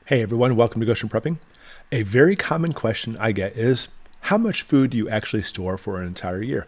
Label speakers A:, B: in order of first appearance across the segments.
A: Hey everyone, welcome to Goshen Prepping. A very common question I get is, how much food do you actually store for an entire year?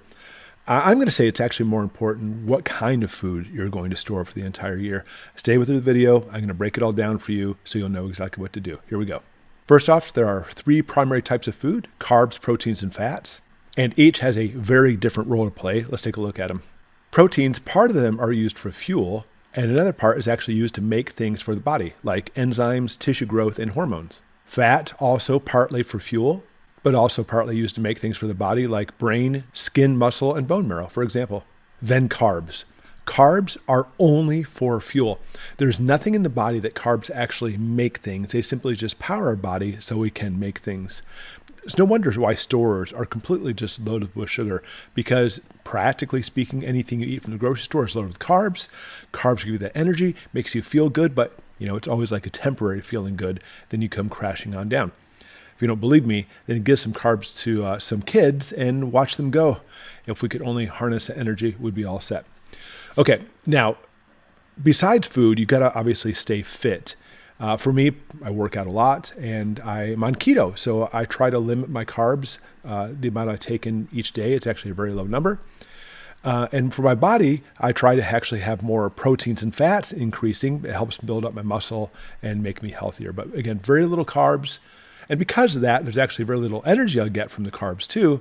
A: I'm going to say it's actually more important what kind of food you're going to store for the entire year. Stay with the video. I'm going to break it all down for you so you'll know exactly what to do. Here we go. First off, there are three primary types of food: carbs, proteins, and fats. And each has a very different role to play. Let's take a look at them. Proteins, part of them are used for fuel, and another part is actually used to make things for the body, like enzymes, tissue growth, and hormones. Fat, also partly for fuel, but also partly used to make things for the body, like brain, skin, muscle, and bone marrow, for example. Then carbs. Carbs are only for fuel. There's nothing in the body that carbs actually make things. They simply just power our body so we can make things. It's no wonder why stores are completely just loaded with sugar, because practically speaking, anything you eat from the grocery store is loaded with carbs. Carbs give you that energy, makes you feel good, but it's always like a temporary feeling good. Then you come crashing on down. If you don't believe me, then give some carbs to some kids and watch them go. If we could only harness the energy, we'd be all set. Okay, now, besides food, you got to obviously stay fit. For me, I work out a lot and I'm on keto, so I try to limit my carbs, the amount I take in each day. It's actually a very low number. And for my body, I try to actually have more proteins and fats increasing. It helps build up my muscle and make me healthier. But again, very little carbs. And because of that, there's actually very little energy I'll get from the carbs too.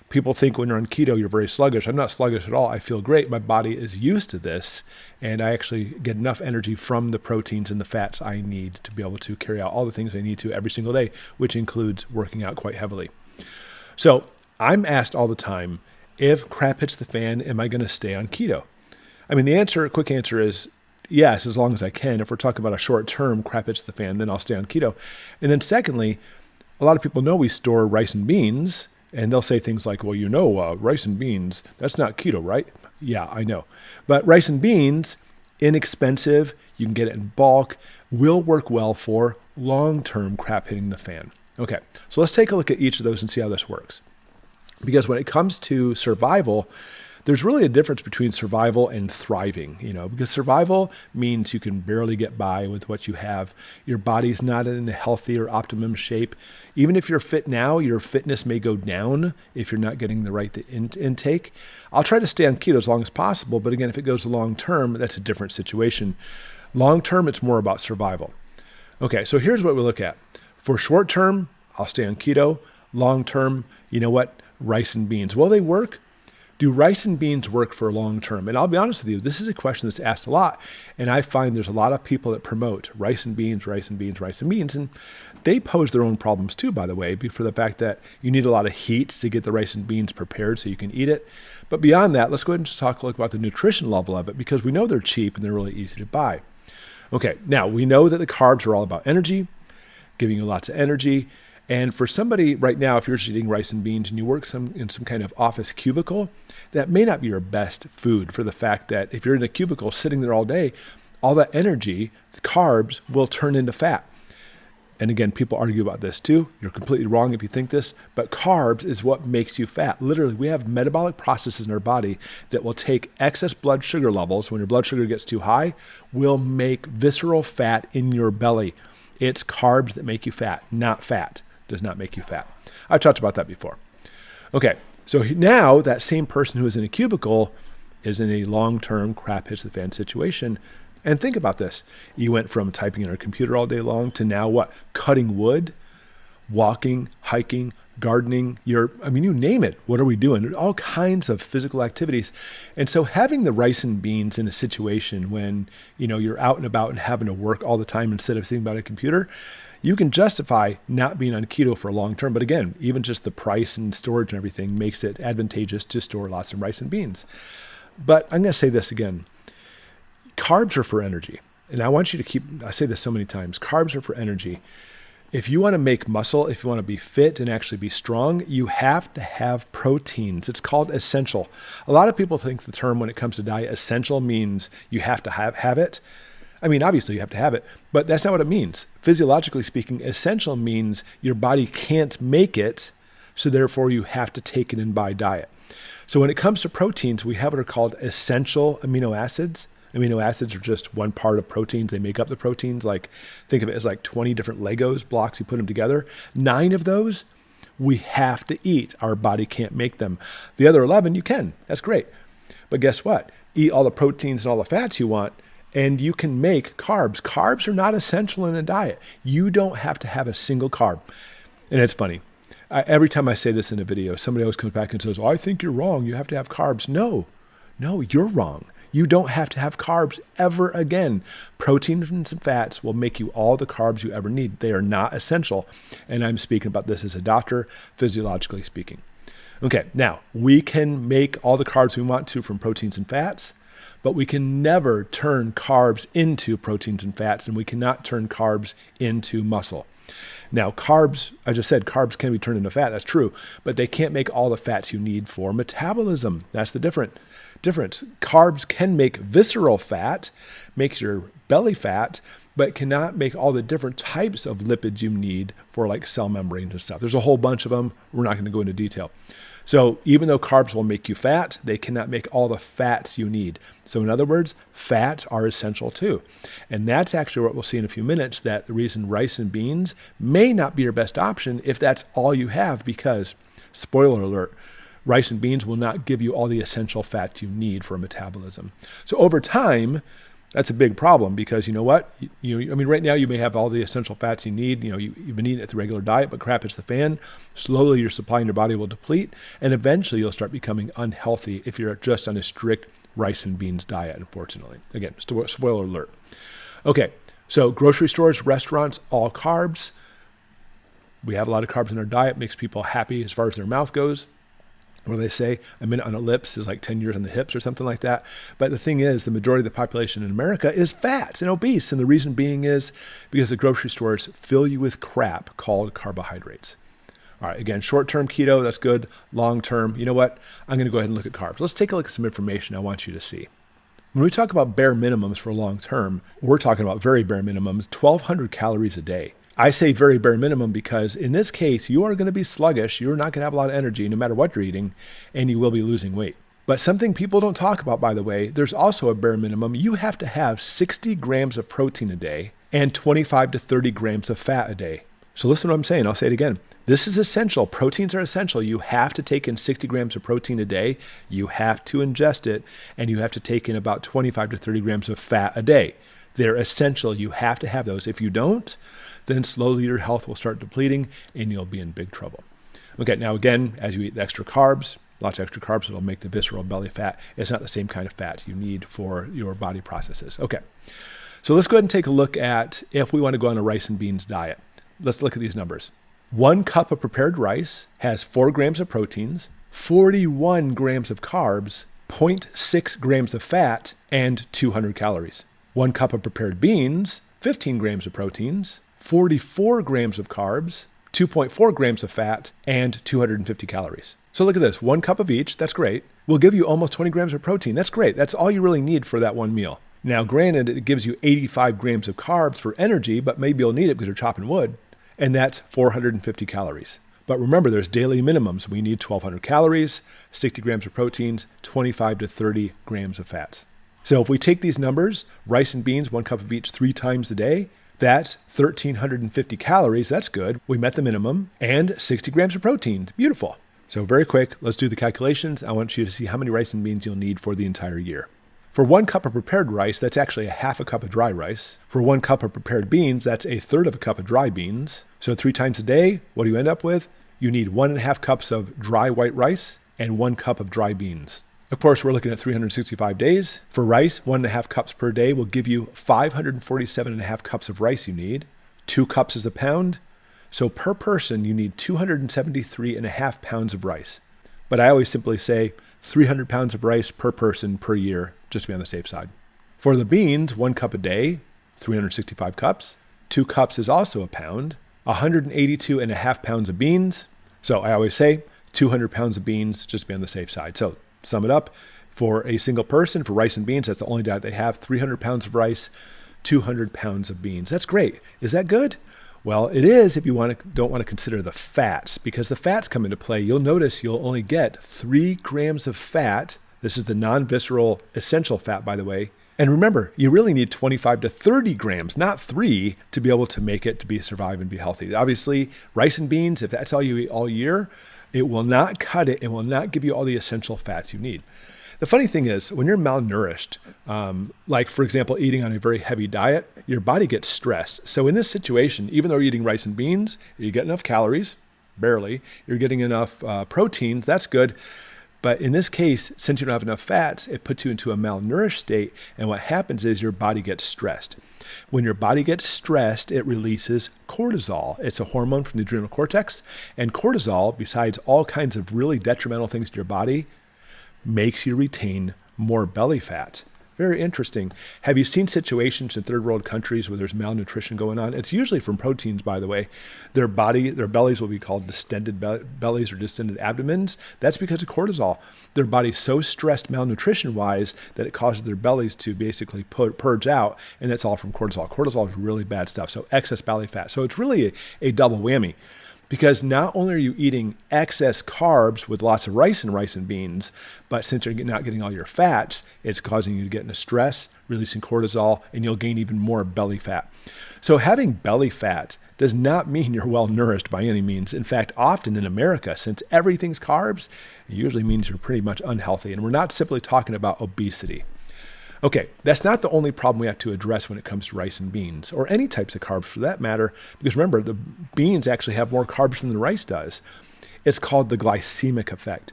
A: People think when you're on keto, you're very sluggish. I'm not sluggish at all. I feel great. My body is used to this, and I actually get enough energy from the proteins and the fats I need to be able to carry out all the things I need to every single day, which includes working out quite heavily. So I'm asked all the time, if crap hits the fan, am I going to stay on keto? I mean, the quick answer is yes, as long as I can. If we're talking about a short-term crap hits the fan, then I'll stay on keto. And then secondly, a lot of people know we store rice and beans, and they'll say things like, well, rice and beans, that's not keto, right? Yeah, I know. But rice and beans, inexpensive, you can get it in bulk, will work well for long-term crap hitting the fan. Okay, so let's take a look at each of those and see how this works. Because when it comes to survival, there's really a difference between survival and thriving, because survival means you can barely get by with what you have. Your body's not in a healthy or optimum shape. Even if you're fit now, your fitness may go down if you're not getting the right intake. I'll try to stay on keto as long as possible, but again, if it goes long term, that's a different situation. Long term, it's more about survival. Okay, so here's what we look at. For short term, I'll stay on keto. Long term, rice and beans. Will they work? Do rice and beans work for long term? And I'll be honest with you, this is a question that's asked a lot. And I find there's a lot of people that promote rice and beans, rice and beans, rice and beans. And they pose their own problems too, by the way, for the fact that you need a lot of heat to get the rice and beans prepared so you can eat it. But beyond that, let's go ahead and just talk a little about the nutrition level of it, because we know they're cheap and they're really easy to buy. Okay, now we know that the carbs are all about energy, giving you lots of energy. And for somebody right now, if you're just eating rice and beans and you work in some kind of office cubicle, that may not be your best food, for the fact that if you're in a cubicle sitting there all day, all that energy, the carbs, will turn into fat. And again, people argue about this too. You're completely wrong if you think this, but carbs is what makes you fat. Literally, we have metabolic processes in our body that will take excess blood sugar levels. When your blood sugar gets too high, will make visceral fat in your belly. It's carbs that make you fat, not fat. Does not make you fat. I've talked about that before. Okay, so now that same person who is in a cubicle is in a long-term crap hits the fan situation. And think about this. You went from typing in a computer all day long to now what? Cutting wood, walking, hiking, gardening, you name it. What are we doing? There's all kinds of physical activities. And so having the rice and beans in a situation when, you're out and about and having to work all the time instead of sitting by a computer, you can justify not being on keto for a long term. But again, even just the price and storage and everything makes it advantageous to store lots of rice and beans. But I'm going to say this again. Carbs are for energy. And I want you to I say this so many times, carbs are for energy. If you want to make muscle, if you want to be fit and actually be strong, you have to have proteins. It's called essential. A lot of people think the term when it comes to diet, essential means you have to have it. I mean, obviously you have to have it, but that's not what it means. Physiologically speaking, essential means your body can't make it, so therefore you have to take it in by diet. So when it comes to proteins, we have what are called essential amino acids. Amino acids are just one part of proteins. They make up the proteins. Like, think of it as like 20 different Legos blocks. You put them together. 9 of those we have to eat. Our body can't make them. The other 11 you can. That's great. But guess what? Eat all the proteins and all the fats you want, and you can make carbs. Carbs are not essential in a diet. You don't have to have a single carb. And it's funny. Every time I say this in a video, somebody always comes back and says, "Oh, I think you're wrong. You have to have carbs." No, you're wrong. You don't have to have carbs ever again. Proteins and fats will make you all the carbs you ever need. They are not essential. And I'm speaking about this as a doctor, physiologically speaking. Okay, now we can make all the carbs we want to from proteins and fats, but we can never turn carbs into proteins and fats, and we cannot turn carbs into muscle. Now, carbs, I just said carbs can be turned into fat. That's true, but they can't make all the fats you need for metabolism. That's the difference. Carbs can make visceral fat, makes your belly fat, but cannot make all the different types of lipids you need for like cell membranes and stuff. There's a whole bunch of them. We're not going to go into detail. So even though carbs will make you fat, they cannot make all the fats you need. So in other words, fats are essential too. And that's actually what we'll see in a few minutes, that the reason rice and beans may not be your best option if that's all you have, because, spoiler alert, rice and beans will not give you all the essential fats you need for metabolism. So over time, that's a big problem, because you know what? Right now you may have all the essential fats you need. You've been eating it through regular diet, but crap hits the fan. Slowly your supply in your body will deplete, and eventually you'll start becoming unhealthy if you're just on a strict rice and beans diet, unfortunately. Again, spoiler alert. Okay, so grocery stores, restaurants, all carbs. We have a lot of carbs in our diet, makes people happy as far as their mouth goes. What do they say? A minute on the lips is like 10 years on the hips or something like that. But the thing is, the majority of the population in America is fat and obese. And the reason being is because the grocery stores fill you with crap called carbohydrates. All right, again, short-term keto, that's good. Long-term, you know what? I'm going to go ahead and look at carbs. Let's take a look at some information I want you to see. When we talk about bare minimums for long-term, we're talking about very bare minimums, 1,200 calories a day. I say very bare minimum because in this case, you are going to be sluggish. You're not going to have a lot of energy no matter what you're eating, and you will be losing weight. But something people don't talk about, by the way, there's also a bare minimum. You have to have 60 grams of protein a day and 25 to 30 grams of fat a day. So listen to what I'm saying. I'll say it again. This is essential. Proteins are essential. You have to take in 60 grams of protein a day. You have to ingest it, and you have to take in about 25 to 30 grams of fat a day. They're essential. You have to have those. If you don't, then slowly your health will start depleting and you'll be in big trouble. Okay, now again, as you eat the extra carbs, lots of extra carbs, it'll make the visceral belly fat. It's not the same kind of fat you need for your body processes. Okay, so let's go ahead and take a look at if we want to go on a rice and beans diet. Let's look at these numbers. 1 cup of prepared rice has 4 grams of proteins, 41 grams of carbs, 0.6 grams of fat, and 200 calories. 1 cup of prepared beans, 15 grams of proteins, 44 grams of carbs, 2.4 grams of fat, and 250 calories. So look at this, 1 cup of each, that's great. Will give you almost 20 grams of protein. That's great. That's all you really need for that one meal. Now, granted, it gives you 85 grams of carbs for energy, but maybe you'll need it because you're chopping wood, and that's 450 calories. But remember, there's daily minimums. We need 1,200 calories, 60 grams of proteins, 25 to 30 grams of fats. So if we take these numbers, rice and beans, 1 cup of each 3 times a day, that's 1,350 calories. That's good. We met the minimum, and 60 grams of protein. Beautiful. So very quick, let's do the calculations. I want you to see how many rice and beans you'll need for the entire year. For 1 cup of prepared rice, that's actually a half a cup of dry rice. For 1 cup of prepared beans, that's a third of a cup of dry beans. So 3 times a day, what do you end up with? You need 1.5 cups of dry white rice and 1 cup of dry beans. Of course, we're looking at 365 days. For rice, 1.5 cups per day will give you 547.5 cups of rice you need. 2 cups is a pound. So per person, you need 273.5 pounds of rice. But I always simply say 300 pounds of rice per person per year, just to be on the safe side. For the beans, 1 cup a day, 365 cups. 2 cups is also a pound. 182.5 pounds of beans. So I always say 200 pounds of beans, just to be on the safe side. So sum it up, for a single person, for rice and beans, that's the only diet they have, 300 pounds of rice, 200 pounds of beans. That's great. Is that good? Well, it is if you don't want to consider the fats, because the fats come into play. You'll notice you'll only get 3 grams of fat. This is the non-visceral essential fat, by the way, And remember, you really need 25 to 30 grams, not 3, to be able to make it to be survive and be healthy. Obviously, rice and beans, if that's all you eat all year, it will not cut it. It will not give you all the essential fats you need. The funny thing is, when you're malnourished, like for example, eating on a very heavy diet, your body gets stressed. So in this situation, even though you're eating rice and beans, you get enough calories, barely. You're getting enough proteins, that's good. But in this case, since you don't have enough fats, it puts you into a malnourished state. And what happens is your body gets stressed. When your body gets stressed, it releases cortisol. It's a hormone from the adrenal cortex. And cortisol, besides all kinds of really detrimental things to your body, makes you retain more belly fat. Very interesting. Have you seen situations in third world countries where there's malnutrition going on? It's usually from proteins, by the way. Their bellies will be called distended bellies or distended abdomens. That's because of cortisol. Their body's so stressed malnutrition-wise that it causes their bellies to basically purge out, and that's all from cortisol. Cortisol is really bad stuff, so excess belly fat. So it's really a double whammy. Because not only are you eating excess carbs with lots of rice and beans, but since you're not getting all your fats, it's causing you to get into stress, releasing cortisol, and you'll gain even more belly fat. So having belly fat does not mean you're well nourished by any means. In fact, often in America, since everything's carbs, it usually means you're pretty much unhealthy. And we're not simply talking about obesity. Okay, that's not the only problem we have to address when it comes to rice and beans, or any types of carbs for that matter, because remember, the beans actually have more carbs than the rice does. It's called the glycemic effect.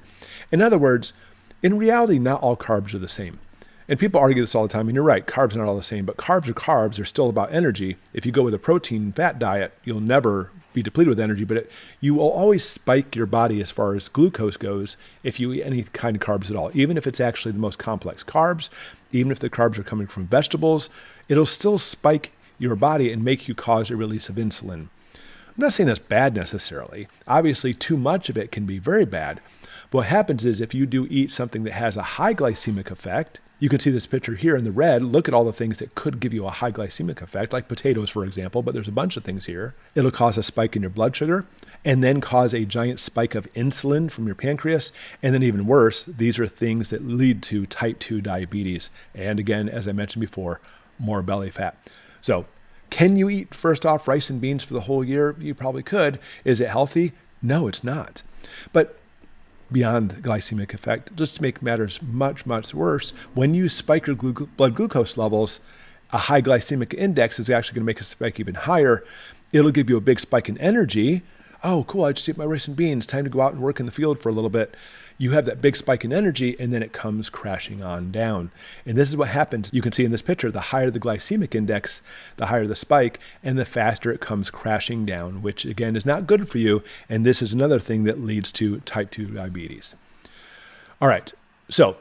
A: In other words, in reality, not all carbs are the same. And people argue this all the time, and you're right, carbs are not all the same, but carbs are carbs. They're still about energy. If you go with a protein fat diet, you'll never be depleted with energy, but you will always spike your body as far as glucose goes if you eat any kind of carbs at all, even if it's actually the most complex carbs, even if the carbs are coming from vegetables, it'll still spike your body and make you cause a release of insulin. I'm not saying that's bad necessarily. Obviously, too much of it can be very bad. But what happens is if you do eat something that has a high glycemic effect, you can see this picture here in the red. Look at all the things that could give you a high glycemic effect, like potatoes, for example, but there's a bunch of things here. It'll cause a spike in your blood sugar and then cause a giant spike of insulin from your pancreas. And then even worse, these are things that lead to type 2 diabetes. And again, as I mentioned before, more belly fat. So can you eat, first off, rice and beans for the whole year? You probably could. Is it healthy? No, it's not. But beyond the glycemic effect, just to make matters much, much worse, when you spike your blood glucose levels, a high glycemic index is actually going to make a spike even higher. It'll give you a big spike in energy. Oh, cool, I just ate my rice and beans. Time to go out and work in the field for a little bit. You have that big spike in energy, and then it comes crashing on down. And this is what happened. You can see in this picture, the higher the glycemic index, the higher the spike, and the faster it comes crashing down, which again is not good for you. And this is another thing that leads to type 2 diabetes. All right, so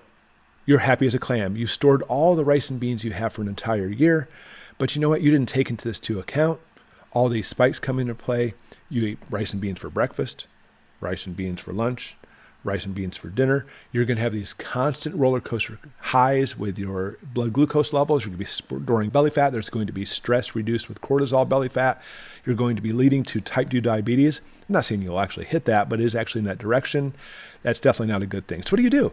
A: you're happy as a clam. You've stored all the rice and beans you have for an entire year, but you know what? You didn't take into this into account. All these spikes come into play. You eat rice and beans for breakfast, rice and beans for lunch, rice and beans for dinner. You're going to have these constant roller coaster highs with your blood glucose levels. You're going to be storing belly fat. There's going to be stress reduced with cortisol belly fat. You're going to be leading to type 2 diabetes. I'm not saying you'll actually hit that, but it is actually in that direction. That's definitely not a good thing. So what do?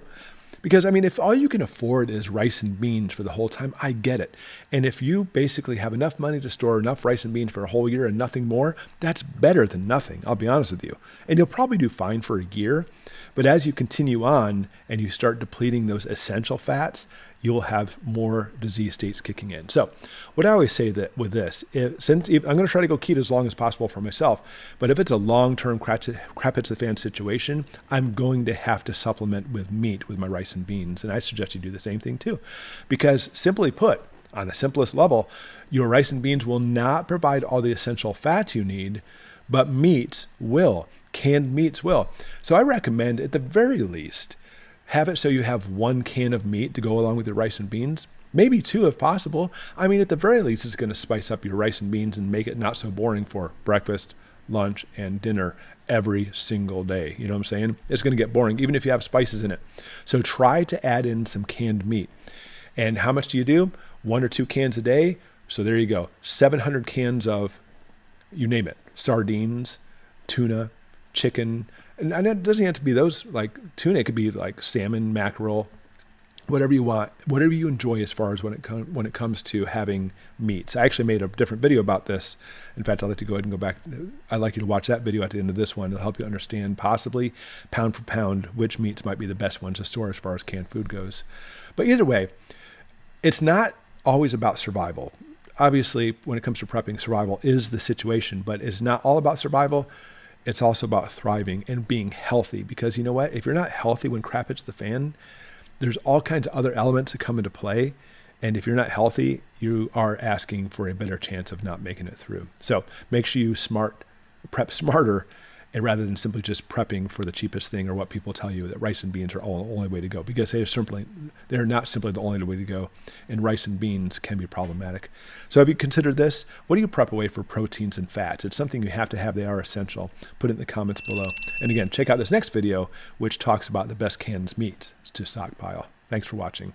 A: Because, I mean, if all you can afford is rice and beans for the whole time, I get it. And if you basically have enough money to store enough rice and beans for a whole year and nothing more, that's better than nothing, I'll be honest with you. And you'll probably do fine for a year. But as you continue on and you start depleting those essential fats, you'll have more disease states kicking in. So what I always say that with this, I'm going to try to go keto as long as possible for myself, but if it's a long-term crap hits the fan situation, I'm going to have to supplement with meat with my rice and beans. And I suggest you do the same thing too, because simply put, on the simplest level, your rice and beans will not provide all the essential fats you need, but meats will. Canned meats will. So I recommend, at the very least, have it so you have 1 can of meat to go along with your rice and beans, maybe 2 if possible. I mean, at the very least, it's going to spice up your rice and beans and make it not so boring for breakfast, lunch, and dinner every single day. You know what I'm saying? It's going to get boring, even if you have spices in it. So try to add in some canned meat. And how much do you do? 1 or 2 cans a day. So there you go. 700 cans of, you name it, sardines, tuna, chicken, and it doesn't have to be those like tuna. It could be like salmon, mackerel, whatever you want, whatever you enjoy as far as when it comes to having meats. I actually made a different video about this. In fact, I'd like to go ahead and go back. I'd like you to watch that video at the end of this one. It'll help you understand possibly pound for pound which meats might be the best ones to store as far as canned food goes. But either way, it's not always about survival. Obviously, when it comes to prepping, survival is the situation, but it's not all about survival. It's also about thriving and being healthy, because you know what? If you're not healthy when crap hits the fan, there's all kinds of other elements that come into play. And if you're not healthy, you are asking for a better chance of not making it through. So make sure you prep smarter, and rather than simply just prepping for the cheapest thing or what people tell you that rice and beans are the only way to go, because they're not simply the only way to go, and rice and beans can be problematic. So have you considered this? What do you prep away for proteins and fats? It's something you have to have. They are essential. Put it in the comments below. And again, check out this next video, which talks about the best canned meats to stockpile. Thanks for watching.